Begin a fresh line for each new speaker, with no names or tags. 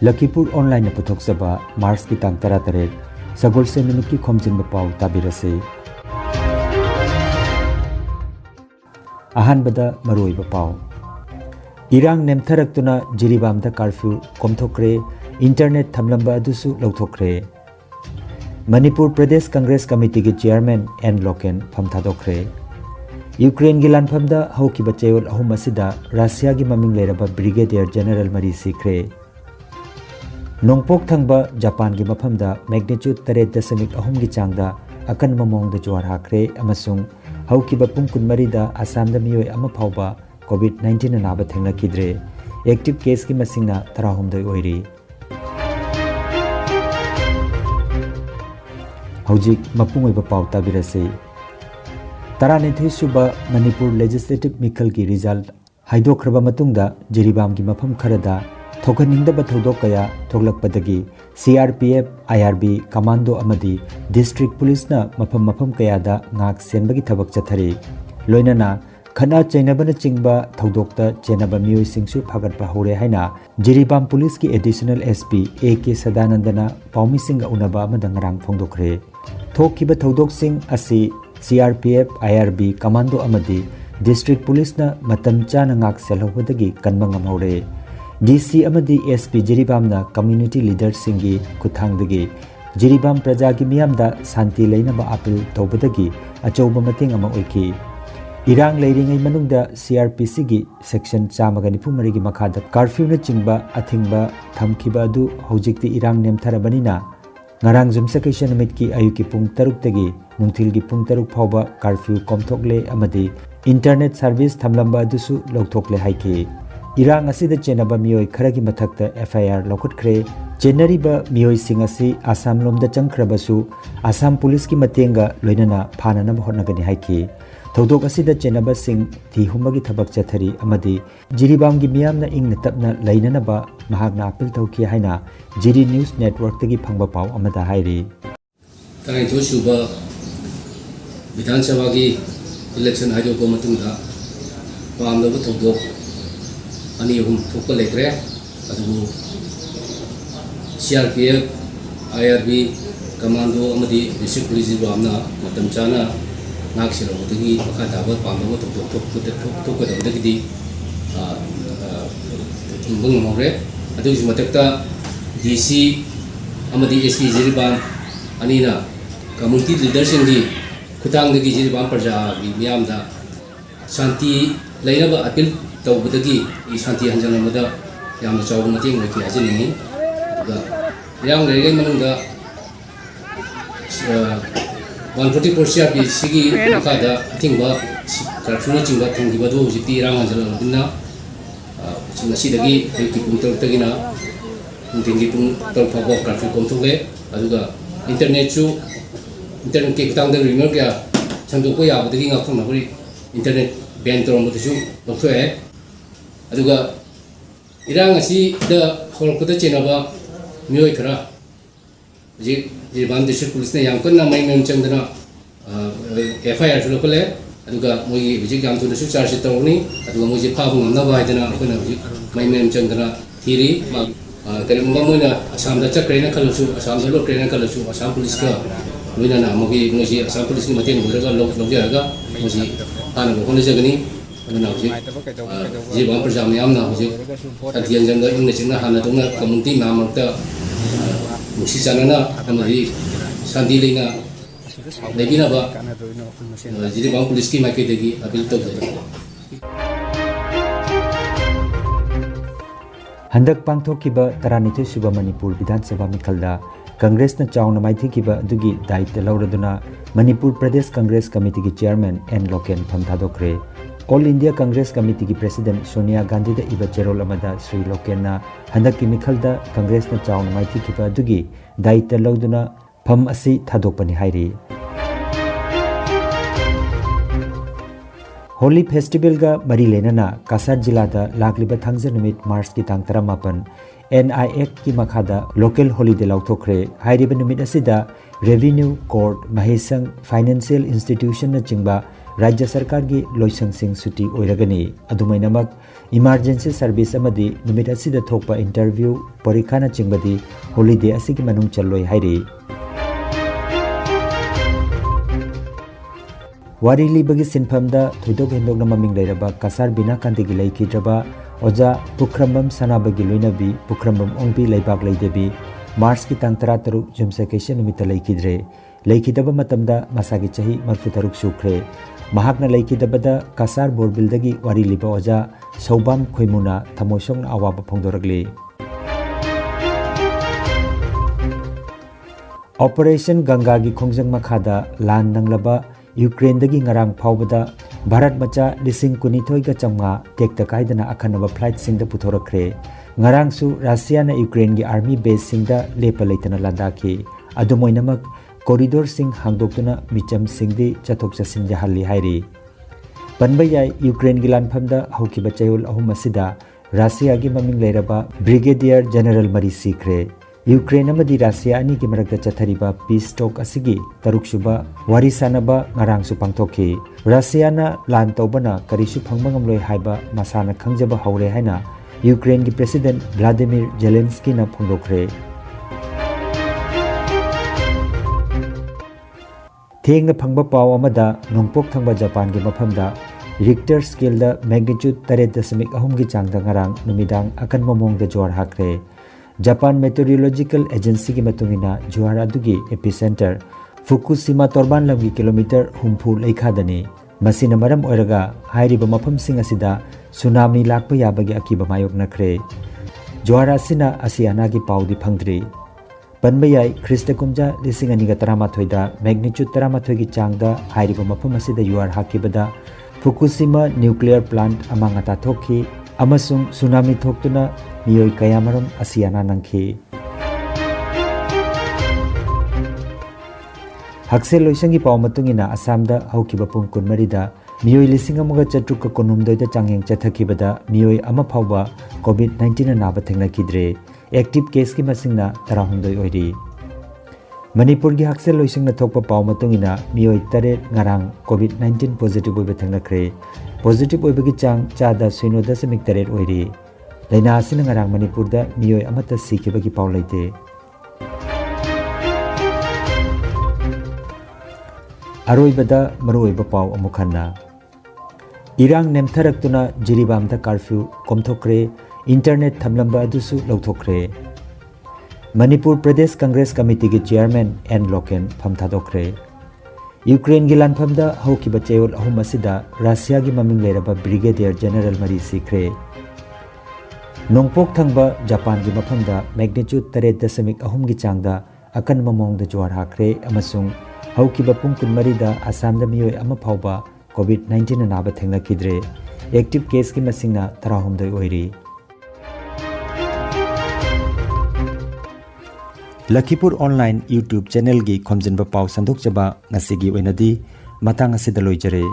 Lakhipur online पुथोक्सबा मार्च की तांग 13 सगोलसे निमित की खोमजिनबा पाउ ताबिरसे अहानबदा मरोइबा पाउ इरांग नेमथरक्तुना जिरीबामदा curfew कोमथोक्रे internet थमलंबा अदुसु लौथोक्रे Manipur Pradesh Congress committee की चेयरमैन एन लोकेन फमथादोक्रे यूक्रेन की लानफमदा हौकिबा चेवल अहुम असिदा रशिया की ममिंग लेरबा ब्रिगेडियर जनरल मरी सिख्रे नोंपोक थंगबा जापान की मफमदा मैग्नीट्यूड 3.3 की चांगदा अकन ममोंग ज्वार हाख्रे अमसुंग हौकिबा पुंग कुनमरीदा आसाम मियोय अमा फावबा कोविड-19 नाबा थेंगनाखिद्रे एक्टिव केस की मसिंगना 13 ओइरी हौजिक मपुंग ओइबा पाउ ताबिरसे 12 सुबा मणिपुर लेजिस्लेटिव मिखल की रिजल्ट हाइदोख्रबा मतुंगदा जिरीबाम की मफम खरदा थोखनिंगदबा थौदोक कया थोगलकपदगी CRPF IRB कमांडो अमदी डिस्ट्रिक्ट पुलिसना मफम कयादा नाक सेनबगी थबक चथरे लोइनना खना चैनबन चिंगबा थौदोकता चेनबा मियोय सिंगसु फागतपा हौरे हाइना जिरीबाम पुलिस की एडिशनल SP AK सदानंदना पाउमी सिंग उनबा मदंगरांग फोंदोखरे थोकिबा थौदोक सिंग असि CRPF IRB कमांडो अमदी डिस्ट्रिक्ट पुलिसना मतम चाना नाक सेलहबदगी कनबंगम हौरे DC अमदी SP जिरीबामना कम्युनिटी लीडर सिंगी खुथांगदगी जिरीबाम प्रजा की मियामदा शांति लेनबा अपील तौबदगी अचौबा मतेंग अमा ओइखी इरांग लेरिंगै मनुंगदा CRPC की सेक्शन 194 की मखादा कर्फ्यू न चिंगबा अथिंगबा थमखिबा अदु हौजिकति इरांग नेमथरबनिना ngarang jumsakation namit की आयु की पुंग 3 तगी नुंथिल की पुंग 3 फावबा कर्फ्यू कोमथोकले अमदी इंटरनेट सर्विस थमलंबा अदुसु लौथोकले हाइकी इरांग असिदा चेनबा मियोय खरगी मथक्ता FIR लौखटख्रे चेनरीबा मियोय सिंग असि आसाम लोमदा चंख्रबसु आसाम पुलिस की मतेंगा लोइनना फाननबा होटनगनि हाइकी थौदोक असिदा चेनबा सिंग थी हुमगी थबक चथरी अमदी जिरीबाम की मियामना इंग तपना लैननबा महागना अपील तौखी हाइना जिरी न्यूज नेटवर्क तगी फंगबा पाउ अमदा हाइरी
ताई तो सुबा विधानसभा की इलेक्शन हाइदो को मतुंदा पामदबा थौदोक अनि हम थोक लेत्रे अदुबु CRPF IRB कमांडो अमदी डिस्ट्रिक्ट पुलिस बामना मतम चाना नाक सिलबदगी मखा दाबा पामदबा थोक दबदगी थिंबंग मौरे अदुसु मतक्ता DC अमदी SP जिरीबाम अनिना कम्युनिटी लीडर सिंगी खुतांगदगी जिरीबाम प्रजा की मियामदा शांति लेनबा अपील तौबदगी शांति हंजनबदा यामना चाव मतेंग ओइखि हाजिनिंगी अदुगा इरांग लेरिगै मनुंगा 144 CRPC की मखादा थिंगबा कर्फ्यू चिंगबा थिंगिबदो हुजिति इरांग हंजनबदिना सिंगसिदगी ओइखि पुंग 3 तगिना नुंथिंगी पुंग 3 फावबा कर्फ्यू कोमथोले अदुगा इंटरनेट के खुतांगदा रिमर क्या संदोको याबदगी ngakhonabri इंटरनेट बैन तौरमदसु लौथोए अदुगा इरांग असि द होरपदा चेनबा मियोय खरा जी जिरीबाम डिस्ट्रिक्ट पुलिस ने यामकन्ना मैमेम चंदना FIR सुलकले अदुगा मोगी बिजि यामथुनसु चार्ज तौरनी अदुगा मोजी फाबु नबा हाइदना अखोना मैमेम चंदना थीरी करिमबा मोना असम दा चक्रेना खलसु असम दा लोक्रेना खलसु असम पुलिस का लोइना मोगी मोजी असम पुलिस की मतेन बुरगा लौजरगा मोजी आना बखोन जगनी जी बाम प्रजा मैमना अध्ययन जंग इंग चिंग हाना दौना कम्युनिटी नामकता मुसी चानना अमदी शांति लेना लेबिनाबा जी बाम पुलिस की माइकेदगी अपील तौजै
हंदक पांगथोकिबा 12 सुबा मणिपुर विधानसभा मिखलदा कांग्रेस न चाउना माइथिकिबा दुगी दायित्व लौरदुना मणिपुर प्रदेश कांग्रेस कमिटी की चेयरमैन एन लोकेन फमथादोक्रे ऑल इंडिया कांग्रेस कमिटी की प्रेसिडेंट सोनिया गांधी दा इबा चेरोल अमदा श्री लोकेना हंदक की मिखलदा कांग्रेस न चाउना माइथिकिबा दुगी दायित्व लौदुना फम असि थादोकपनि हाइरी होली फेस्टिवल का मरी लेना कासार जिला लाखलिबा थांजे नुमित मार्च की तांग 18 NI Act की मखादा लोकल हॉलीडे लौथोख्रे हाइरिबा नुमित असिदा रेवेन्यू कोर्ट महेसंग फाइनेंशियल इंस्टीट्यूशन न चिंबा राज्य सरकार की लोइसंग सुटी ओइरगनी अदुमैनमक इमरजेंसी सर्विस अमदी नुमित असिदा थोकपा इंटरव्यू परीक्षाना चिंबदी हॉलिडे असिगी मनुंग चल्लोय हाइरी वारी लिबगी सिनफमदा थुदोक हेंदोकना ममिंग लेरबा कसार बिना कांतिगी लेखिद्रबा ओजा पुख्रमबम सनाबगी लोइनबी पुख्रमबम ओंबी लेबाक लेदेबी मार्च की तंग 13 जुमसकेशन नुमित लेखिद्रे लेखिदबा मतमदा मसागी चही 43 सुख्रे महाकना लेखिदबदा कसार बोरबिलदगी वारी लिबा ओजा सौबाम खोइमुना थमोसोंग अवाबा फोंदोरगले ऑपरेशन गंगा की खोंजंग मखादा लान नंगलबा यूक्रेन दगी ngarang फावबदा भारत मचा लिसिंग कुनिथोई का चंगा टेक्ता कायदना अखनब फ्लाइट सिंग पुथोरखरे ngarang सु रशिया ना यूक्रेन की आर्मी बेस सिंग लेप लेतना लादाखी अदुमोइनमक कॉरिडोर सिंग हांगदोक्तुना मिचम सिंगदी चथोक चसिन जहली हाइरी पनबयाई यूक्रेन की लानफमदा हौकिबा चयोल अहुम असिदा रशिया की ममिंग लेरबा ब्रिगेडियर जनरल मरी सीखरे यूक्रेन अमदी रशिया अनी की मरकता चथरिबा पीस टॉक असिगी तरुकसुबा वारी सानबा ngarangsu पांगथोखी रशिया ना लान तौबना करिसु फंगबंगमलोय हाइबा मसाना खंगजबा हौरे हाइना यूक्रेन की प्रेसिडेंट व्लादिमीर जेलेंस्की ना फोंदोखरे थेंगना फंगबा पाव अमदा नोंपोक थंगबा जापान की मफमदा रिक्टर स्केल दा मैग्नीट्यूड 8.3 की चांगदा ngarang नुमिदांग अकन ममोंग दा जोर हाकरे जापान मेट्रोलॉजिकल एजेंसी की मतुंगिना जुआर अदुगी एपिसेंटर फुकुशिमा तोरबान लमगी किलोमीटर हुमफु लेखादनी मसीना मरम ओइरगा हाइरिबा मफम सिंग असिदा सुनामी लाकपा याबगी अकीबा मायोक नखरे जुआर असिना असियाना की पाउदी फंगद्री पनबयाई ख्रिस्ट कुमजा 2013 दा मैग्नीट्यूड 13 की चांगदा हाइरिबा मफम असिदा युआर हाकिबदा फुकुशिमा न्यूक्लियर प्लांट अमांगता थोखी अमसुंग सुनामी थोक्तुना मियोय कयामरम असियाना नंखी हक्से लोइसंगी पाव मतुंगिना असमदा हौकिबा पुंग कुनमरिदा मियोय लिसिंग अमगा चट्रुक कोनुमदोइदा चांगेंग चथकिबदा मियोय अमा फावबा कोविड-19 नाबा थेंगनाखिद्रे एक्टिव केस की मसिंगना 13 ओइरी मणिपुर की हक्से लोइसंगना थोकपा पाव मतुंगिना मियोय 3 ngarang कोविड-19 पॉजिटिव ओइबा थेंगनाखरे पॉजिटिव ओइबगी चांग चादा 0.3 ओइरी लैना असिना ngarang मणिपुर दा मियोय अमता सिखिबगी पाव लैते अरोइबदा मरोइबा पाव अमुखन्ना इरांग नेमथरक्तुना जिरीबामदा curfew कोमथोक्रे internet थमलंबा अदुसु लौथोक्रे Manipur Pradesh Congress committee की चेयरमैन एन लोकेन फमथादोक्रे यूक्रेन की लानफमदा हौकिबा चेयोल अहुम असिदा रशिया की ममिंग लेरबा ब्रिगेडियर जनरल मरी सीखरे नोंपोक थंगबा जापान की मफमदा मैग्नीट्यूड 8.3 की चांगदा अकन ममोंगदा जोर हाखरे अमसुंग हौकिबा पुंग कुनमरीदा असमदा मियोय अमा फावबा कोविड-19 नाबा थेंगनाखिद्रे एक्टिव केस की मसिंगना 13 ओइरी लखीपुर ऑनलाइन यूट्यूब चैनल की खोमजिनबा पाव संदोकजबा ngasi gi oinadi matang asida loijare।